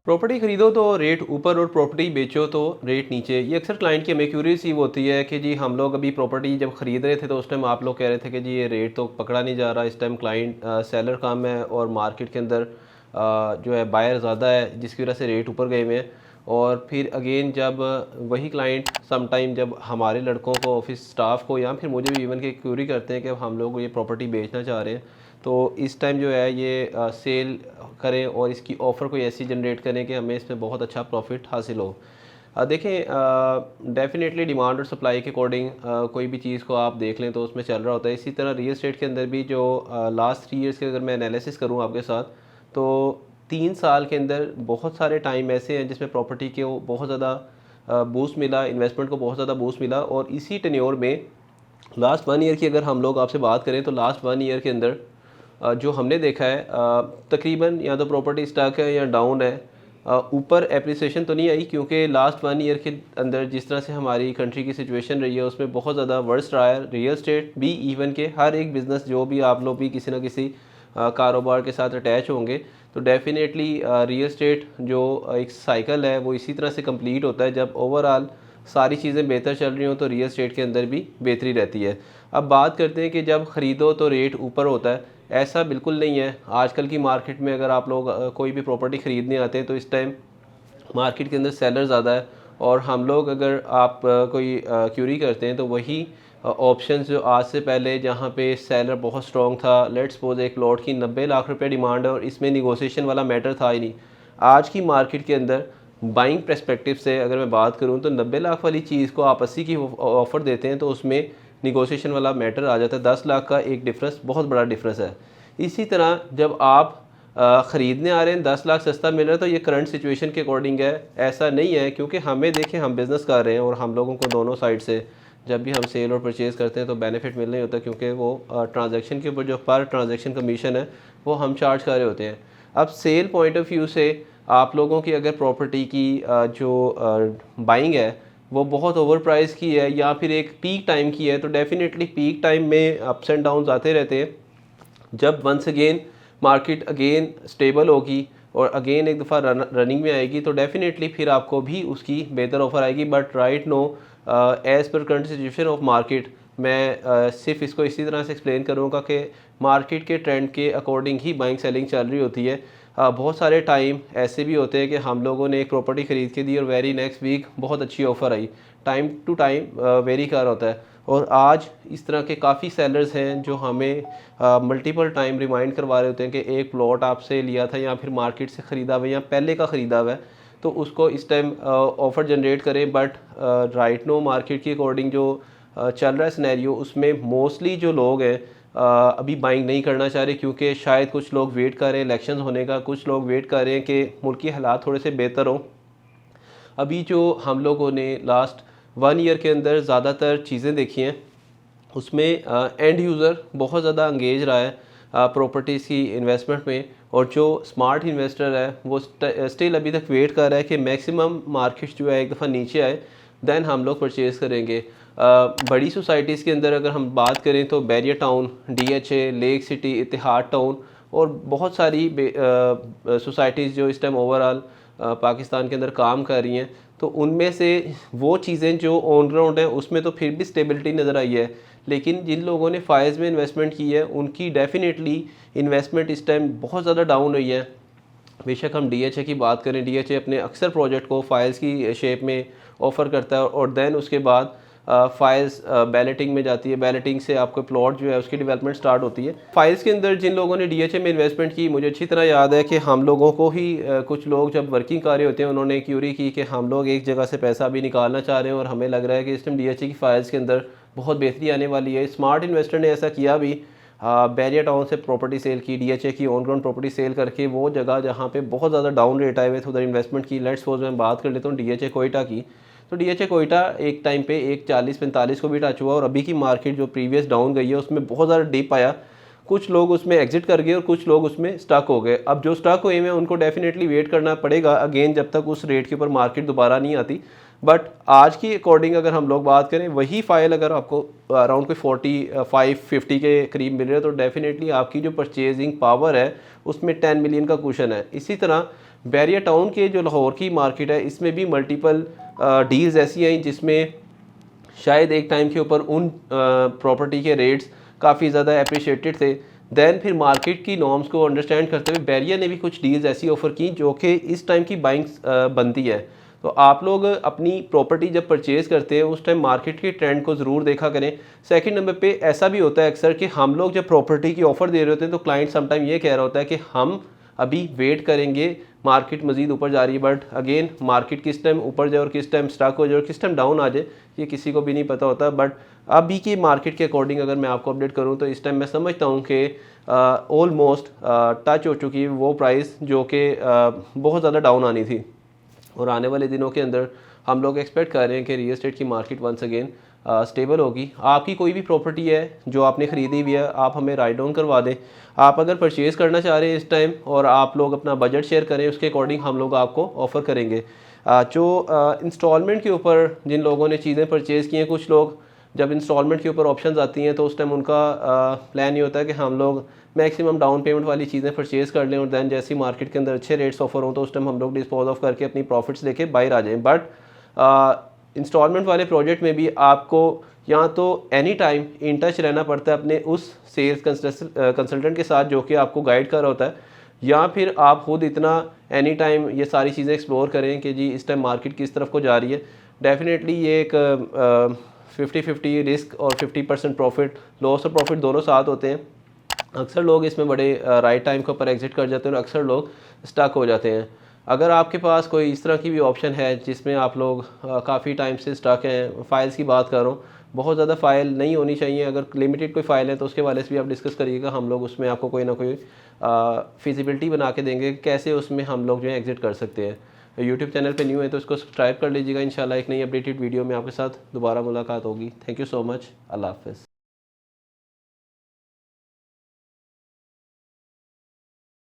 Property खरीदो तो rate ऊपर और प्रॉपर्टी बेचो तो रेट नीचे। ये अक्सर क्लाइंट की हमें क्यूरियसी होती है कि जी हम लोग अभी प्रॉपर्टी जब ख़रीद रहे थे तो उस टाइम आप लोग कह रहे थे कि जी ये रेट तो पकड़ा नहीं जा रहा, इस टाइम क्लाइंट सेलर कम है और मार्केट के अंदर जो है बायर ज़्यादा है जिसकी वजह से रेट ऊपर गए हुए हैं। और फिर अगेन जब वही क्लाइंट सम टाइम जब हमारे लड़कों को ऑफिस स्टाफ को या फिर मुझे भी इवन के क्यूरी करते हैं कि अब हम लोग ये प्रॉपर्टी बेचना चाह रहे हैं, तो इस टाइम जो है ये सेल करें और इसकी ऑफ़र कोई ऐसी जनरेट करें कि हमें इसमें बहुत अच्छा प्रॉफिट हासिल हो। देखें, डेफ़िनेटली डिमांड और सप्लाई के अकॉर्डिंग कोई भी चीज़ को आप देख लें तो उसमें चल रहा होता है। इसी तरह रियल एस्टेट के अंदर भी जो लास्ट 3 ईयर्स के अगर मैं एनालिसिस करूँ आपके साथ, तो 3 साल के अंदर बहुत सारे टाइम ऐसे हैं जिसमें प्रॉपर्टी के वो बहुत ज़्यादा बूस्ट मिला, इन्वेस्टमेंट को बहुत ज़्यादा बूस्ट मिला। और इसी टेन्योर में लास्ट 1 ईयर की अगर हम लोग आपसे बात करें तो लास्ट 1 ईयर के अंदर जो हमने देखा है तकरीबन या तो प्रॉपर्टी स्टॉक है या डाउन है। ऊपर एप्रिसिएशन तो नहीं आई क्योंकि लास्ट 1 ईयर के अंदर जिस तरह से हमारी कंट्री की सिचुएशन रही है उसमें बहुत ज़्यादा वर्स्ट रहा है। रियल एस्टेट भी इवन के हर एक बिज़नेस जो भी आप लोग भी किसी ना किसी कारोबार के साथ अटैच होंगे तो डेफिनेटली रियल एस्टेट जो एक साइकिल है वो इसी तरह से कंप्लीट होता है। जब ओवरऑल सारी चीज़ें बेहतर चल रही हों तो रियल एस्टेट के अंदर भी बेहतरी रहती है। अब बात करते हैं कि जब ख़रीदो तो रेट ऊपर होता है, ऐसा बिल्कुल नहीं है। आजकल की मार्केट में अगर आप लोग कोई भी प्रॉपर्टी ख़रीदने आते हैं तो इस टाइम मार्केट के अंदर सेलर ज़्यादा है। और हम लोग अगर आप कोई क्यूरी करते हैं तो वही ऑप्शंस जो आज से पहले जहाँ पे सेलर बहुत स्ट्रॉन्ग था, लेट्स सपोज एक प्लॉट की 90 लाख रुपए डिमांड है और इसमें निगोशिएशन वाला मैटर था ही नहीं। आज की मार्केट के अंदर बाइंग पर्सपेक्टिव से अगर मैं बात करूँ तो 90 लाख वाली चीज़ को आप 80 की ऑफ़र देते हैं तो उसमें निगोशिएशन वाला मैटर आ जाता है। 10 लाख का एक डिफरेंस बहुत बड़ा डिफरेंस है। इसी तरह जब आप ख़रीदने आ रहे हैं 10 लाख सस्ता मिल रहा है तो ये करंट सिचुएशन के अकॉर्डिंग है, ऐसा नहीं है। क्योंकि हमें देखें हम बिज़नेस कर रहे हैं और हम लोगों को दोनों साइड से जब भी हम सेल और परचेज़ करते हैं तो बेनिफिट मिल नहीं होता क्योंकि वो ट्रांजैक्शन के ऊपर जो पर ट्रांजैक्शन कमीशन है वो हम चार्ज कर रहे होते हैं। अब सेल पॉइंट ऑफ व्यू से आप लोगों की अगर प्रॉपर्टी की जो बाइंग है वो बहुत ओवर प्राइस की है या फिर एक पीक टाइम की है तो डेफिनेटली पीक टाइम में अप्स एंड डाउन्स आते रहते हैं। जब once again market again stable होगी और अगेन एक दफ़ा रनिंग में आएगी तो डेफिनेटली फिर आपको भी उसकी बेहतर ऑफ़र आएगी। But right no as per current situation of market मैं सिर्फ इसको इसी तरह से एक्सप्लेन करूँगा कि मार्केट के ट्रेंड के अकॉर्डिंग ही बाइंग सेलिंग चल रही होती है। बहुत सारे टाइम ऐसे भी होते हैं कि हम लोगों ने एक प्रॉपर्टी ख़रीद के दी और वेरी नेक्स्ट वीक बहुत अच्छी ऑफ़र आई। टाइम टू टाइम वेरी कर होता है। और आज इस तरह के काफ़ी सेलर्स हैं जो हमें मल्टीपल टाइम रिमाइंड करवा रहे होते हैं कि एक प्लॉट आपसे लिया था या फिर मार्केट से ख़रीदा हुआ या पहले का ख़रीदा हुआ है तो उसको इस टाइम ऑफ़र जनरेट करें। बट राइट नो मार्केट के अकॉर्डिंग जो चल रहा है सिनेरियो उसमें मोस्टली जो लोग हैं अभी बाइंग नहीं करना चाह रहे क्योंकि शायद कुछ लोग वेट कर रहे हैं इलेक्शंस होने का, कुछ लोग वेट कर रहे हैं कि मुल्की हालात थोड़े से बेहतर हों। अभी जो हम लोगों ने लास्ट 1 ईयर के अंदर ज़्यादातर चीज़ें देखी हैं उसमें एंड यूज़र बहुत ज़्यादा अंगेज रहा है प्रॉपर्टीज़ की इन्वेस्टमेंट में। और जो स्मार्ट इन्वेस्टर है वो स्टिल अभी तक वेट कर रहा है कि मैक्सिमम मार्केट जो है एक दफ़ा नीचे आए देन हम लोग परचेज़ करेंगे। बड़ी सोसाइटीज़ के अंदर अगर हम बात करें तो Bahria town, DHA, lake city, Ittehad town और बहुत सारी सोसाइटीज़ जो इस टाइम ओवरऑल पाकिस्तान के अंदर काम कर रही हैं तो उनमें से वो चीज़ें जो ऑन ग्राउंड हैं उसमें तो फिर भी स्टेबिलिटी नज़र आई है। लेकिन जिन लोगों ने फ़ाइज़ में इन्वेस्टमेंट की है उनकी डेफिनेटली इन्वेस्टमेंट इस टाइम बहुत ज़्यादा डाउन हुई है। बेशक हम डीएचए की बात करें, डीएचए अपने अक्सर प्रोजेक्ट को फाइल्स की शेप में ऑफ़र करता है और देन उसके बाद फाइल्स बैलेटिंग में जाती है। बैलेटिंग से आपको प्लॉट जो है उसकी डेवलपमेंट स्टार्ट होती है। फाइल्स के अंदर जिन लोगों ने डीएचए में इन्वेस्टमेंट की मुझे अच्छी तरह याद है कि हम लोगों को ही कुछ लोग जब वर्किंग कर रहे होते हैं उन्होंने क्यूरी की कि हम लोग एक जगह से पैसा भी निकालना चाह रहे हैं और हमें लग रहा है कि इस टाइम डीएचए की फाइल्स के अंदर बहुत बेहतरी आने वाली है। स्मार्ट इन्वेस्टर ने ऐसा किया भी, बैरियर टाउन से प्रॉपर्टी सेल की, डीएचए की ऑन ग्राउंड प्रॉपर्टी सेल करके वो जगह जहाँ पे बहुत ज़्यादा डाउन रेट आए हुए थे उधर इन्वेस्टमेंट की। लेट्स सपोज मैं बात कर लेता हूँ डीएचए कोयटा की, तो डीएचए कोयटा एक टाइम पे एक 40-45 को भी टच हुआ और अभी की मार्केट जो प्रीवियस डाउन गई है उसमें बहुत ज़्यादा डिप आया। कुछ लोग उसमें एग्जिट कर गए और कुछ लोग उसमें स्टक हो गए। अब जो स्टक हुए हैं उनको डेफिनेटली वेट करना पड़ेगा अगेन जब तक उस रेट के ऊपर मार्केट दोबारा नहीं आती। बट आज की अकॉर्डिंग अगर हम लोग बात करें वही फाइल अगर आपको अराउंड कोई 45-50 के करीब मिल रहे है तो डेफिनेटली आपकी जो परचेजिंग पावर है उसमें 10 मिलियन का कुशन है। इसी तरह बैरिया टाउन के जो लाहौर की मार्केट है इसमें भी मल्टीपल डील्स ऐसी हैं जिसमें शायद एक टाइम के ऊपर उन प्रॉपर्टी के रेट्स काफ़ी ज़्यादा अप्रिशिएटेड थे। दैन फिर मार्केट की नॉर्म्स को अंडरस्टैंड करते हुए बैरिया ने भी कुछ डील्स ऐसी ऑफ़र की जो कि इस टाइम की बाइंग बनती है। तो आप लोग अपनी प्रॉपर्टी जब परचेज़ करते हैं उस टाइम मार्केट के ट्रेंड को ज़रूर देखा करें। सेकंड नंबर पे ऐसा भी होता है अक्सर कि हम लोग जब प्रॉपर्टी की ऑफ़र दे रहे होते हैं तो क्लाइंट समटाइम ये कह रहा होता है कि हम अभी वेट करेंगे, मार्केट मज़ीद ऊपर जा रही है, बट अगेन मार्केट किस टाइम ऊपर जाए और किस टाइम स्टक हो जाए और किस टाइम डाउन आ जाए ये किसी को भी नहीं पता होता। बट अभी की मार्केट के अकॉर्डिंग अगर मैं आपको अपडेट करूँ तो इस टाइम मैं समझता हूँ कि ऑलमोस्ट टच हो चुकी है वो प्राइस जो कि बहुत ज़्यादा डाउन आनी थी। और आने वाले दिनों के अंदर हम लोग एक्सपेक्ट कर रहे हैं कि रियल एस्टेट की मार्केट वंस अगेन स्टेबल होगी। आपकी कोई भी प्रॉपर्टी है जो आपने ख़रीदी हुई है आप हमें राइट डाउन करवा दें। आप अगर परचेज़ करना चाह रहे हैं इस टाइम और आप लोग अपना बजट शेयर करें उसके अकॉर्डिंग हम लोग आपको ऑफ़र करेंगे। जो इंस्टॉलमेंट के ऊपर जिन लोगों ने चीज़ें परचेज़ की हैं, कुछ लोग जब इंस्टॉलमेंट के ऊपर ऑप्शंस आती हैं तो उस टाइम उनका प्लान ये होता है कि हम लोग मैक्सिमम डाउन पेमेंट वाली चीज़ें परचेज़ कर लें और दैन जैसी मार्केट के अंदर अच्छे रेट्स ऑफर हों तो उस टाइम हम लोग डिस्पोज ऑफ करके अपनी प्रॉफिट्स लेके बाहर आ जाएं। बट इंस्टॉलमेंट वाले प्रोजेक्ट में भी आपको या तो एनी टाइम इन टच रहना पड़ता है अपने उस सेल्स कंसल्टेंट के साथ जो कि आपको गाइड कर रहा होता है, या फिर आप खुद इतना एनी टाइम ये सारी चीज़ें एक्सप्लोर करें कि जी इस टाइम मार्केट किस तरफ को जा रही है। डेफिनेटली ये एक 50-50 रिस्क और 50% प्रॉफिट, लॉस और प्रॉफिट दोनों साथ होते हैं। अक्सर लोग इसमें बड़े राइट टाइम के ऊपर एग्जिट कर जाते हैं और अक्सर लोग स्टक हो जाते हैं। अगर आपके पास कोई इस तरह की भी ऑप्शन है जिसमें आप लोग काफ़ी टाइम से स्टक हैं, फ़ाइल्स की बात कर रहा हूँ, बहुत ज़्यादा फ़ाइल नहीं होनी चाहिए, अगर लिमिटेड कोई फ़ाइल है तो उसके वाले से भी आप डिस्कस करिएगा। हम लोग उसमें आपको कोई ना कोई फिजिबिलिटी बना के देंगे कैसे उसमें हम लोग जो है एग्जिट कर सकते हैं। यूट्यूब चैनल पे न्यू है तो इसको सब्सक्राइब कर लीजिएगा। इंशाल्लाह एक नई अपडेटेड वीडियो में आपके साथ दोबारा मुलाकात होगी। Thank you so much. अल्लाह हाफ़िज़।